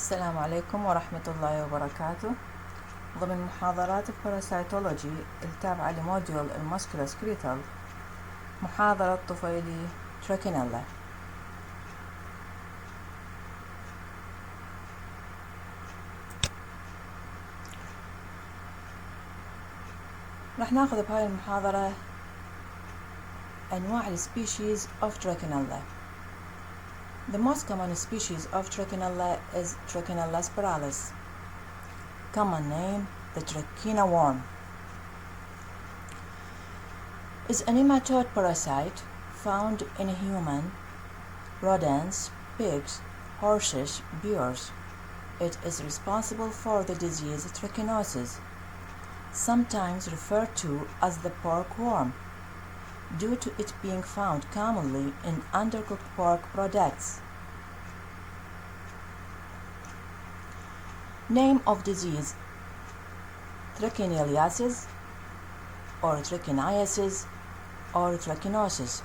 السلام عليكم ورحمة الله وبركاته. ضمن محاضرات الباراسيتولوجي التابعة لموديول الماسكولوسكليتال محاضرة طفيلي تريكينيلا. رح ناخذ بهاي المحاضرة أنواع السبيشيز of Trichinella. The most common species of Trichinella is Trichinella spiralis. Common name, the trichina worm. Is a nematode parasite found in human, rodents, pigs, horses, bears. It is responsible for the disease trichinosis, sometimes referred to as the pork worm, due to it being found commonly in undercooked pork products. Name of disease: trichiniasis or trichiniasis or trichinosis.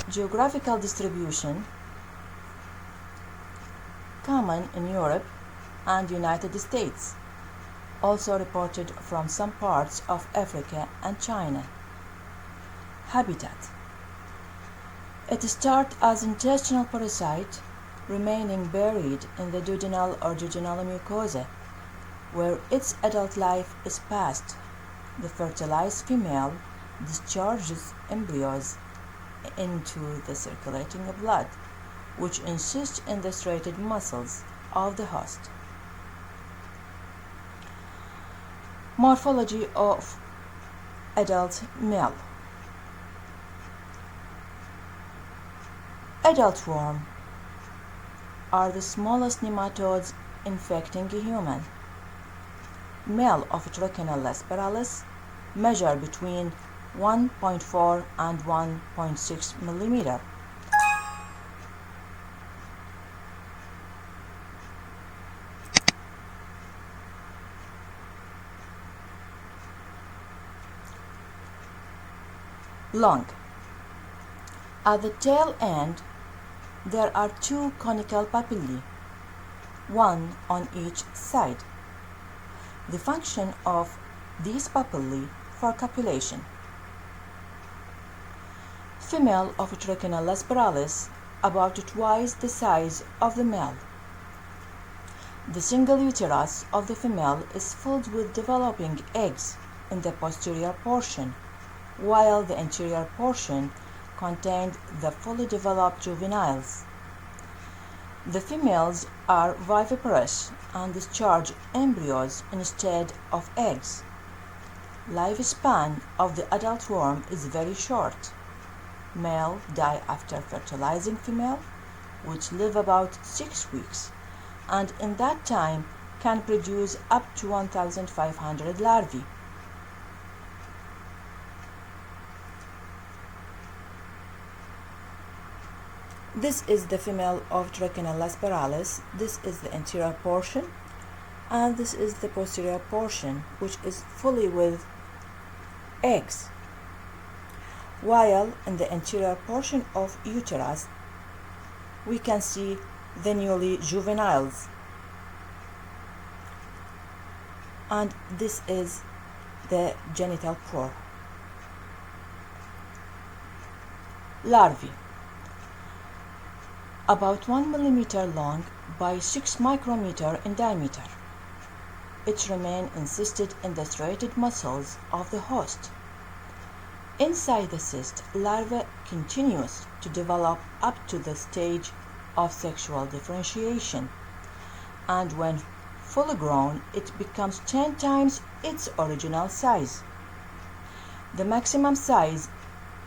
Geographical distribution: common in Europe and United States, also reported from some parts of Africa and China. Habitat: it starts as intestinal parasite, remaining buried in the duodenal or jejunal mucosa, where its adult life is passed. The fertilized female discharges embryos into the circulating blood, which insists in the striated muscles of the host. Morphology of adult male. Adult worm are the smallest nematodes infecting a human. Male of Trichinella spiralis measure between 1.4 and 1.6 millimeter. Lung. At the tail end, there are two conical papillae, one on each side. The function of these papillae for copulation. Female of Trichinella spiralis about twice the size of the male. The single uterus of the female is filled with developing eggs in the posterior portion, while the anterior portion contained the fully developed juveniles. The females are viviparous and discharge embryos instead of eggs. Lifespan of the adult worm is very short. Male die after fertilizing female, which live about 6 weeks, and in that time can produce up to 1,500 larvae. This is the female of Trichinella spiralis. This is the anterior portion, and this is the posterior portion, which is fully with eggs, while in the anterior portion of uterus we can see the newly juveniles, and this is the genital pore. Larvae about 1 millimeter long by 6 micrometer in diameter. It remains encysted in the striated muscles of the host. Inside the cyst, larva continues to develop up to the stage of sexual differentiation, and when fully grown, it becomes 10 times its original size. The maximum size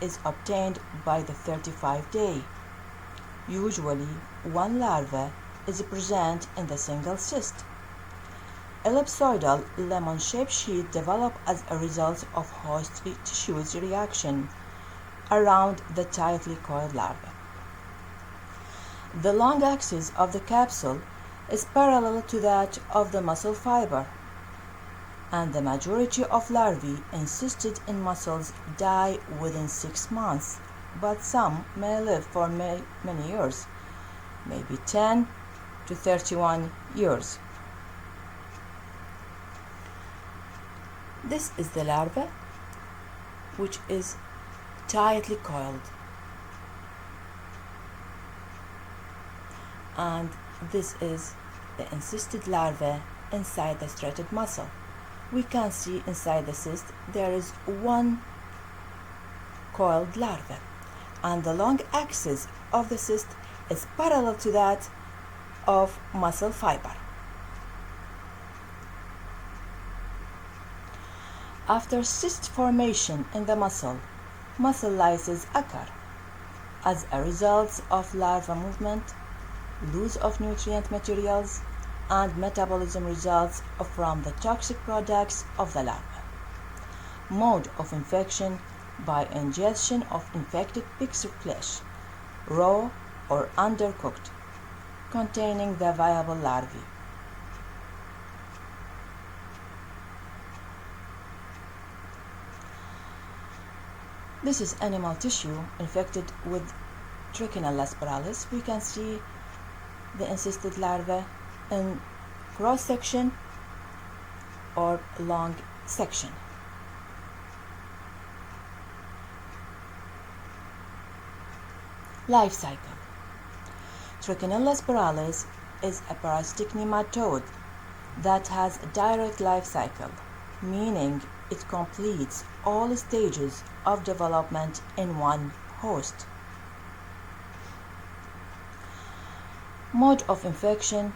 is obtained by the 35th day. Usually, one larva is present in the single cyst. Ellipsoidal lemon-shaped sheath develop as a result of host tissue's reaction around the tightly coiled larva. The long axis of the capsule is parallel to that of the muscle fiber, and the majority of larvae encysted in muscles die within 6 months, but some may live for many years, maybe 10 to 31 years. This is the larva, which is tightly coiled, and this is the encysted larva inside the striated muscle. We can see inside the cyst there is one coiled larva, and the long axis of the cyst is parallel to that of muscle fiber. After cyst formation in the muscle lysis occur as a result of larva movement, loss of nutrient materials, and metabolism results from the toxic products of the larva. Mode of infection: by ingestion of infected pigs of flesh, raw or undercooked, containing the viable larvae. This is animal tissue infected with Trichinella spiralis. We can see the encysted larva in cross section or long section. Life cycle. Trichinella spiralis is a parasitic nematode that has a direct life cycle, meaning it completes all stages of development in one host. Mode of infection: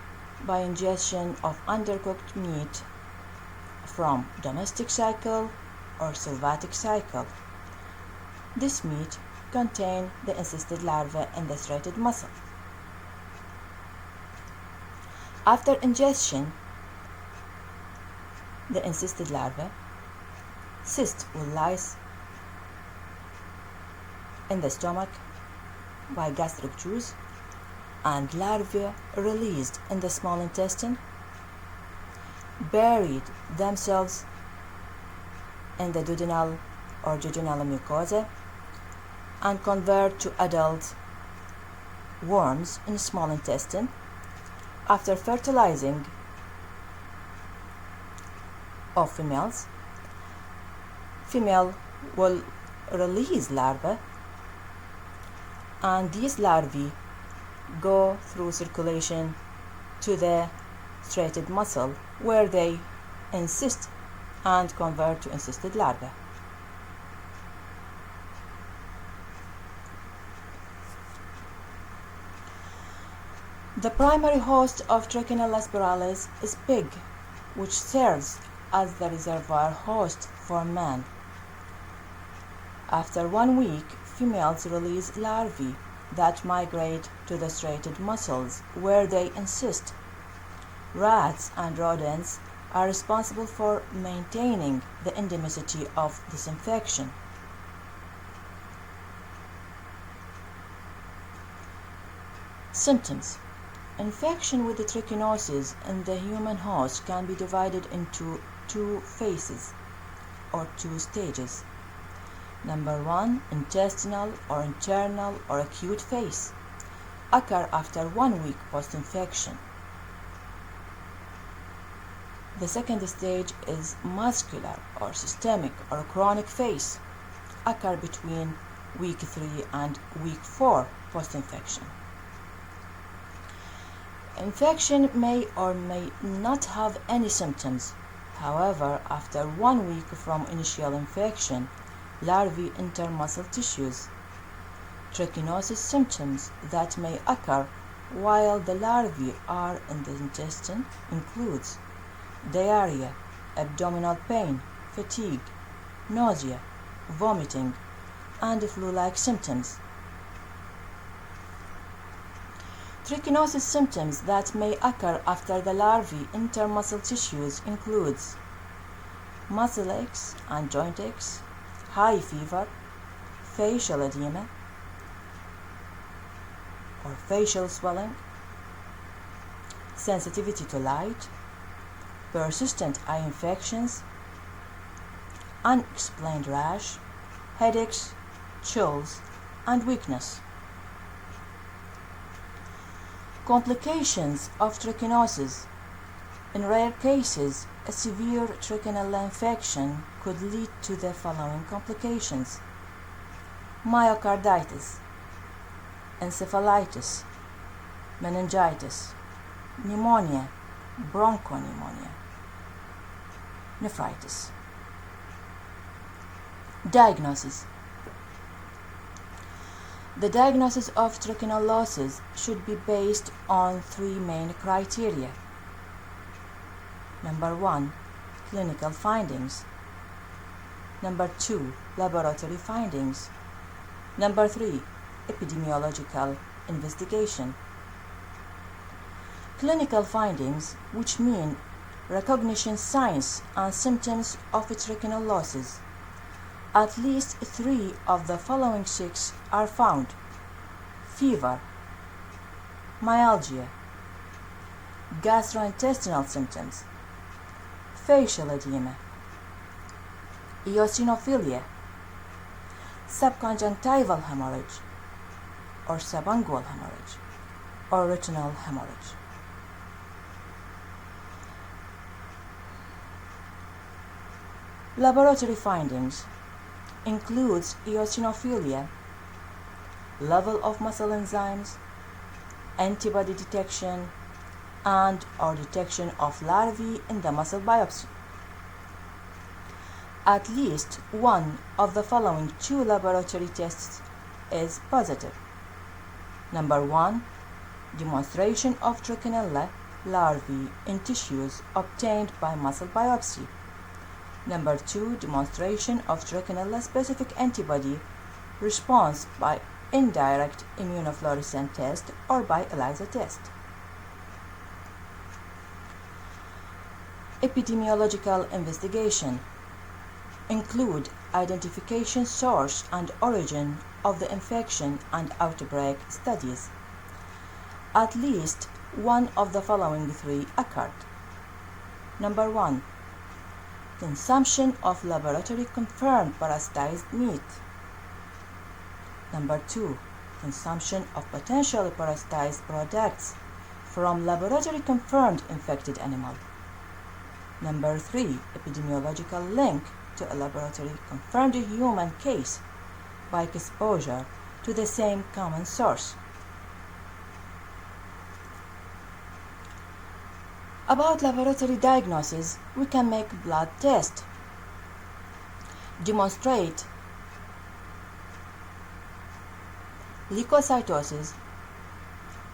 by ingestion of undercooked meat from domestic cycle or sylvatic cycle. This meat contains the encysted larva in the striated muscle. After ingestion, the encysted larva, cyst will lyse in the stomach by gastric juice, and larvae released in the small intestine buried themselves in the duodenal or jejunal mucosa and convert to adult worms in small intestine. After fertilizing of females, female will release larvae, and these larvae go through circulation to the striated muscle, where they encyst and convert to encysted larvae. The primary host of Trichinella spiralis is pig, which serves as the reservoir host for man. After 1 week, females release larvae that migrate to the striated muscles, where they encyst. Rats and rodents are responsible for maintaining the endemicity of this infection. Symptoms. Infection with the trichinosis in the human host can be divided into 2 phases or 2 stages. Number 1, intestinal or internal or acute phase, occur after 1 week post-infection. The second stage is muscular or systemic or chronic phase, occur between week 3 and week 4 post-infection. Infection may or may not have any symptoms. However, after 1 week from initial infection, larvae enter muscle tissues. Trichinosis symptoms that may occur while the larvae are in the intestine includes diarrhea, abdominal pain, fatigue, nausea, vomiting, and flu-like symptoms. Trichinosis symptoms that may occur after the larvae enter muscle tissues includes muscle aches and joint aches, high fever, facial edema or facial swelling, sensitivity to light, persistent eye infections, unexplained rash, headaches, chills, and weakness. Complications of trichinosis. In rare cases, a severe Trichinella infection could lead to the following complications: myocarditis, encephalitis, meningitis, pneumonia, bronchopneumonia, nephritis. Diagnosis. The diagnosis of trichinellosis should be based on three main criteria. Number 1, clinical findings. Number 2, laboratory findings. Number 3, epidemiological investigation. Clinical findings, which mean recognition signs and symptoms of trichinellosis. At least 3 of the following 6 are found: fever, myalgia, gastrointestinal symptoms, facial edema, eosinophilia, subconjunctival hemorrhage or subungual hemorrhage or retinal hemorrhage. Laboratory findings includes eosinophilia, level of muscle enzymes, antibody detection, and/or detection of larvae in the muscle biopsy. At least one of the following 2 laboratory tests is positive. Number 1, demonstration of Trichinella larvae in tissues obtained by muscle biopsy. Number 2, demonstration of Trichinella specific antibody response by indirect immunofluorescent test or by ELISA test. Epidemiological investigation include identification, source, and origin of the infection and outbreak studies. At least one of the following 3 occurred. Number 1, consumption of laboratory confirmed parasitized meat. Number 2, consumption of potentially parasitized products from laboratory confirmed infected animal. Number 3, epidemiological link to a laboratory confirmed human case by exposure to the same common source. About laboratory diagnosis, we can make blood test, demonstrate leukocytosis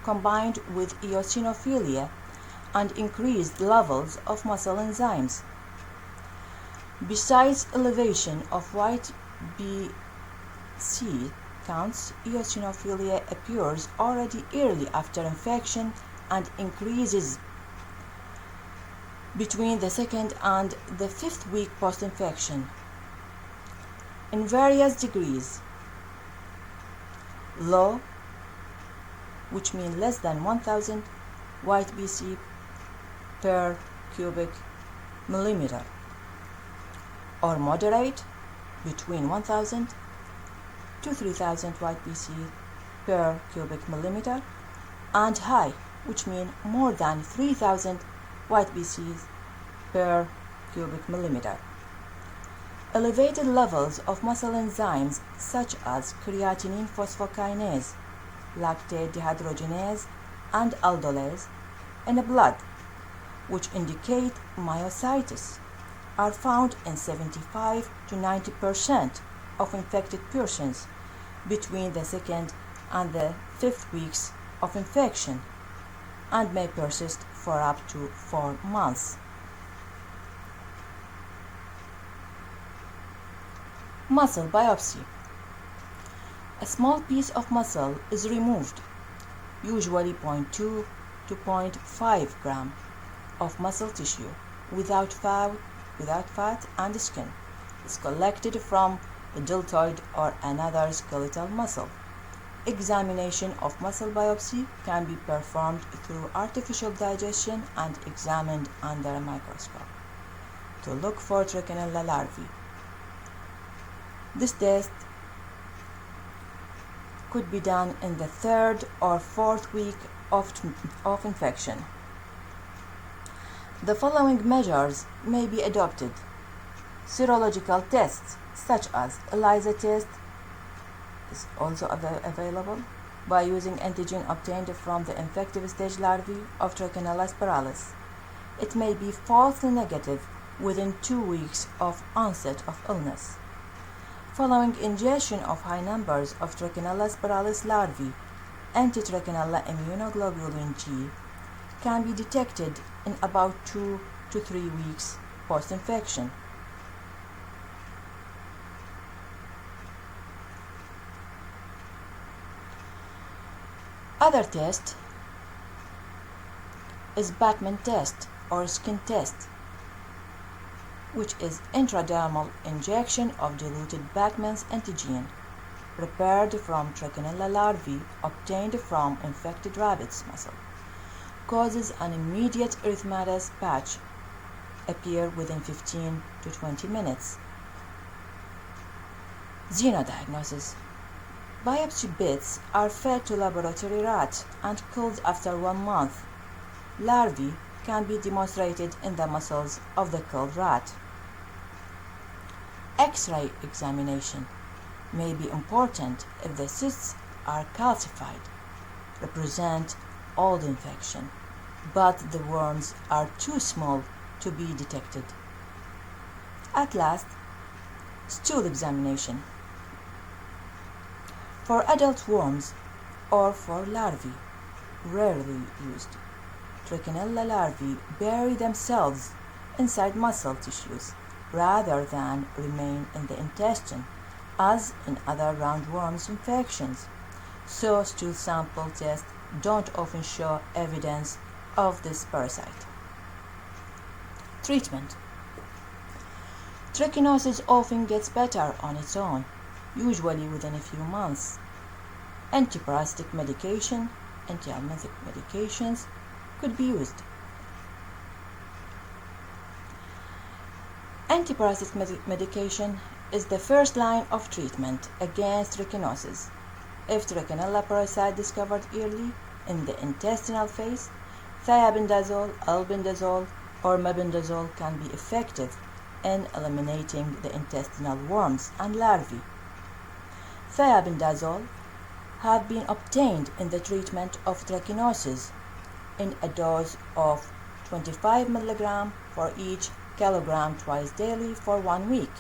combined with eosinophilia and increased levels of muscle enzymes. Besides elevation of white BC counts, eosinophilia appears already early after infection and increases between the 2nd and the 5th week post-infection in various degrees. Low, which means less than 1000 white BC per cubic millimeter, or moderate, between 1000 to 3000 white BC per cubic millimeter, and high, which means more than 3000 white BCs per cubic millimeter. Elevated levels of muscle enzymes such as creatinine phosphokinase, lactate dehydrogenase, and aldolase in the blood, which indicate myositis, are found in 75 to 90% of infected persons between the 2nd and the 5th weeks of infection and may persist for up to 4 months. Muscle biopsy. A small piece of muscle is removed, usually 0.2 to 0.5 gram of muscle tissue without fat and skin. Is collected from the deltoid or another skeletal muscle. Examination of muscle biopsy can be performed through artificial digestion and examined under a microscope to look for Trichinella larvae. This test could be done in the 3rd or 4th week of infection. The following measures may be adopted. Serological tests such as ELISA test is also available by using antigen obtained from the infective stage larvae of Trichinella spiralis. It may be falsely negative within 2 weeks of onset of illness. Following ingestion of high numbers of Trichinella spiralis larvae, anti-Trichinella immunoglobulin G can be detected in about 2 to 3 weeks post-infection. Other test is Bachman test or skin test, which is intradermal injection of diluted Bachman's antigen prepared from Trichinella larvae obtained from infected rabbit's muscle. Causes an immediate erythematous patch appear within 15 to 20 minutes. Xenodiagnosis. Biopsy bits are fed to laboratory rats and killed after 1 month. Larvae can be demonstrated in the muscles of the killed rat. X-ray examination may be important if the cysts are calcified, represent old infection, but the worms are too small to be detected. At last, stool examination. For adult worms or for larvae, rarely used. Trichinella larvae bury themselves inside muscle tissues rather than remain in the intestine, as in other roundworms infections, so stool sample tests don't often show evidence of this parasite. Treatment. Trichinosis often gets better on its own, usually within a few months. Antiparasitic medication, anti-helminthic medications could be used. Antiparasitic medication is the first line of treatment against trichinosis. If Trichinella parasite discovered early in the intestinal phase, thiabendazole, albendazole, or mebendazole can be effective in eliminating the intestinal worms and larvae. Thiabendazole have been obtained in the treatment of trichinosis in a dose of 25 mg for each kilogram twice daily for 1 week,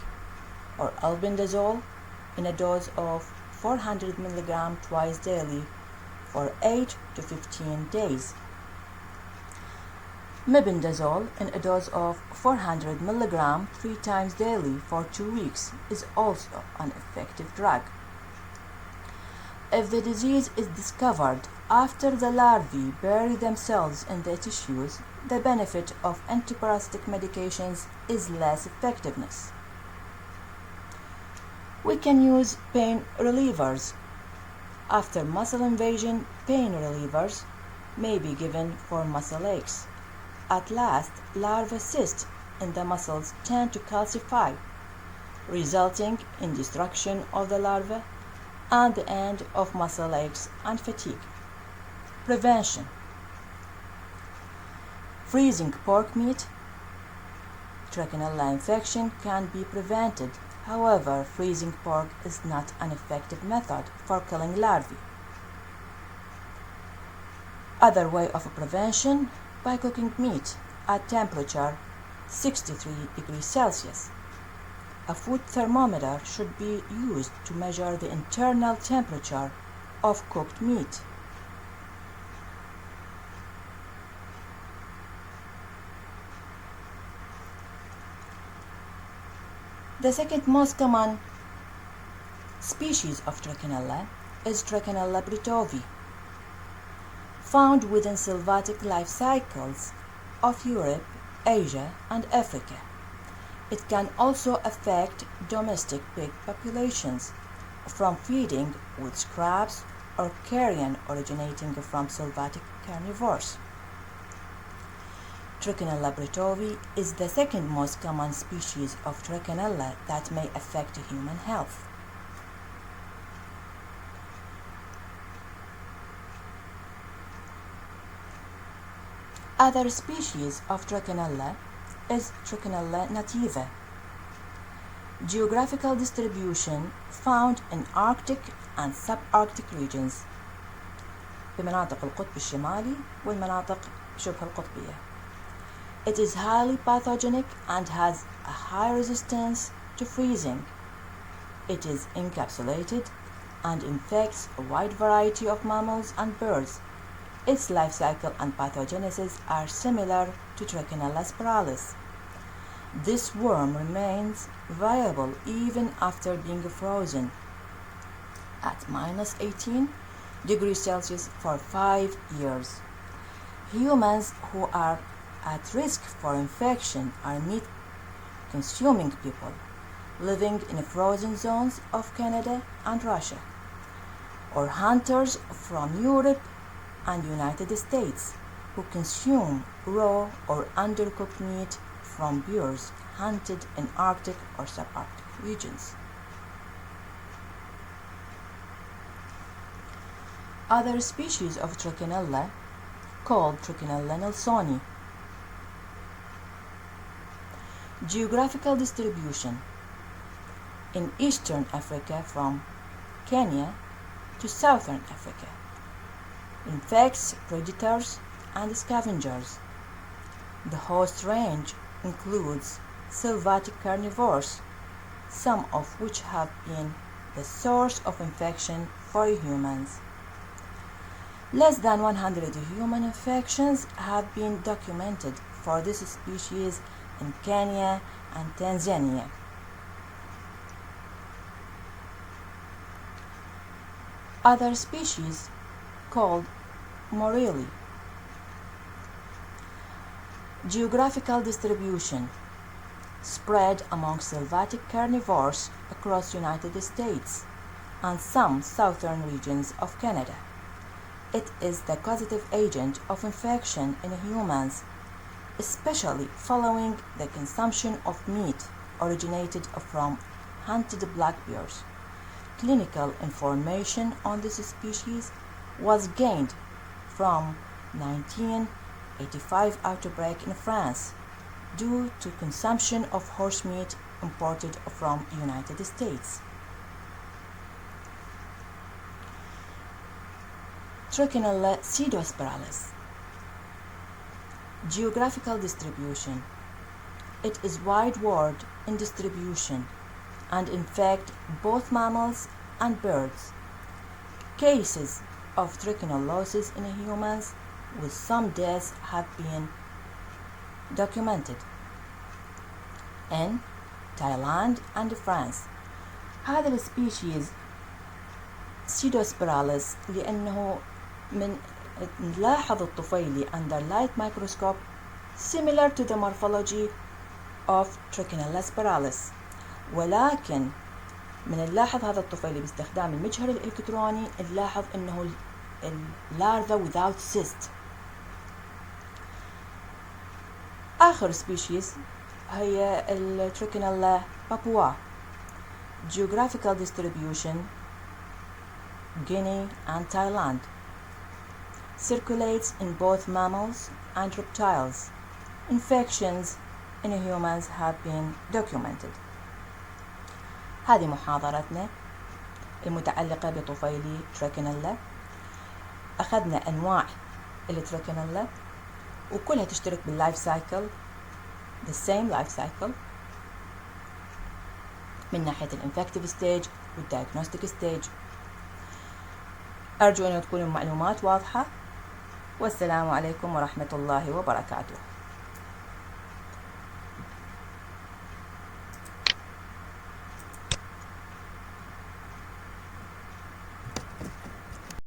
or albendazole in a dose of 400 mg twice daily for 8 to 15 days. Mebendazole in a dose of 400 mg 3 times daily for 2 weeks is also an effective drug. If the disease is discovered after the larvae bury themselves in the tissues, the benefit of antiparasitic medications is less effectiveness. We can use pain relievers. After muscle invasion, pain relievers may be given for muscle aches. At last, larva cysts in the muscles tend to calcify, resulting in destruction of the larva and the end of muscle aches and fatigue. Prevention. Freezing pork meat. Trichinella infection can be prevented. However, freezing pork is not an effective method for killing larvae. Other way of prevention, by cooking meat at temperature 63 degrees Celsius. A food thermometer should be used to measure the internal temperature of cooked meat. The second most common species of Trichinella is Trichinella britovi, found within sylvatic life cycles of Europe, Asia, and Africa. It can also affect domestic pig populations from feeding with scraps or carrion originating from sylvatic carnivores. Trichinella britovi is the second most common species of Trichinella that may affect human health. Other species of Trichinella is Trichinella nativa. Geographical distribution found in Arctic and subarctic regions بمناطق القطب الشمالي والمناطق شبه القطبية. It is highly pathogenic and has a high resistance to freezing. It is encapsulated and infects a wide variety of mammals and birds. Its life cycle and pathogenesis are similar to Trichinella spiralis. This worm remains viable even after being frozen at -18 degrees Celsius for 5 years. Humans who are at risk for infection are meat-consuming people living in frozen zones of Canada and Russia, or hunters from Europe and United States who consume raw or undercooked meat from bears hunted in Arctic or subarctic regions. Other species of Trichinella called Trichinella nelsoni. Geographical distribution in eastern Africa from Kenya to southern Africa. Infects predators and scavengers. The host range includes sylvatic carnivores, some of which have been the source of infection for humans. Less than 100 human infections have been documented for this species in Kenya and Tanzania. Other species called morelli. Geographical distribution spread among sylvatic carnivores across United States and some southern regions of Canada. It is the causative agent of infection in humans, especially following the consumption of meat originated from hunted black bears. Clinical information on this species was gained from 1985 outbreak in France due to consumption of horse meat imported from United States. Trichinella pseudospiralis. Geographical distribution. It is wide-world in distribution and infect both mammals and birds. Cases of trichinellosis in humans with some deaths have been documented in Thailand and France. هذا السبيشيز pseudospiralis لأنه من نلاحظ الطفيلي under light microscope similar to the morphology of Trichinella spiralis، ولكن من نلاحظ هذا الطفيلي باستخدام المجهر الإلكتروني نلاحظ أنه larva without cyst. آخر species هي Trichinella papua. Geographical distribution Guinea and Thailand. Circulates in both mammals and reptiles. Infections in humans have been documented. هذه محاضرتنا المتعلقة بطفيلي تريكينيلا. أخذنا أنواع التريكينيلا وكلها تشترك باللايف سايكل the same life cycle من ناحية الانفكتيف ستيج والدايجنوستيك ستيج. أرجو أن تكون المعلومات واضحة، والسلام عليكم ورحمة الله وبركاته.